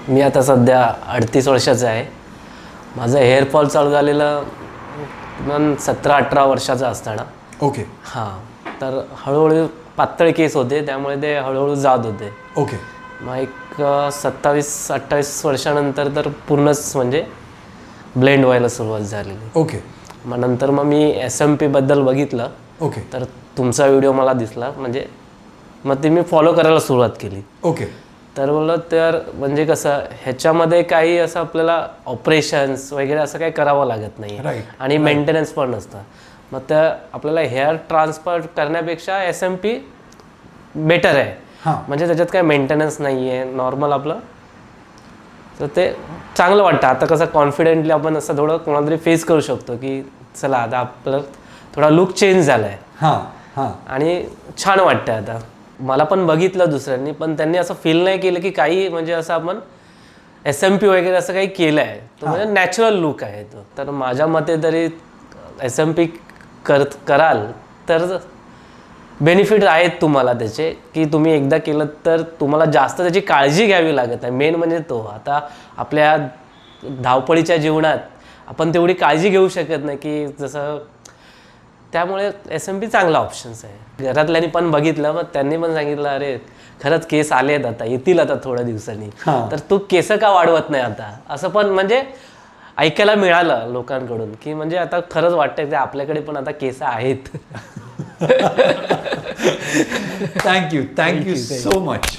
मी आता सध्या 38 वर्षाचा आहे. माझं हेअरफॉल चालू झालेलं 17-18 वर्षाचा असताना. ओके. हां, तर हळूहळू पातळ केस होते, त्यामुळे ते हळूहळू जात होते. ओके. मग एक 27-28 वर्षानंतर तर पूर्णच म्हणजे ब्लेंड व्हायला सुरुवात झालेली. ओके. मग नंतर मी SMP बद्दल बघितलं. ओके. तर तुमचा व्हिडिओ मला दिसला, म्हणजे मग ते मी फॉलो करायला सुरुवात केली. ओके. तर बोललं तर म्हणजे कसं ह्याच्यामध्ये काही असं आपल्याला ऑपरेशन्स वगैरे असं काही करावं लागत नाही आणि मेंटेनन्स पण नसतं. मग त्या आपल्याला हेअर ट्रान्सफर करण्यापेक्षा SMP बेटर आहे. म्हणजे त्याच्यात काही मेंटेनन्स नाही आहे, नॉर्मल आपलं. तर ते चांगलं वाटतं. आता कसं कॉन्फिडेंटली आपण असं थोडं कोणाला तरी फेस करू शकतो की चला आता आपलं थोडा लुक चेंज झाला आहे आणि छान वाटतं. आता मला पण बघितलं दुसऱ्यांनी, पण त्यांनी असं फील नाही केलं की काही म्हणजे असं आपण SMP वगैरे असं काही केलं आहे. तो म्हणजे नॅचरल लुक आहे तो. तर माझ्या मते तरी SMP कराल तर बेनिफिट आहेत तुम्हाला त्याचे, की तुम्ही एकदा केलं तर तुम्हाला जास्त त्याची काळजी घ्यावी लागत नाही. मेन म्हणजे तो आता आपल्या धावपळीच्या जीवनात आपण तेवढी काळजी घेऊ शकत नाही की जसं, त्यामुळे SMP चांगला ऑप्शन्स आहे. घरातल्यांनी पण बघितलं, मग त्यांनी पण सांगितलं अरे खरंच केस आले आहेत, आता येतील आता थोड्या दिवसांनी, तर तू केस का वाढवत नाही आता, असं पण म्हणजे ऐकायला मिळालं लोकांकडून की म्हणजे आता खरंच वाटतंय की आपल्याकडे पण आता केस आहेत. Thank you so much.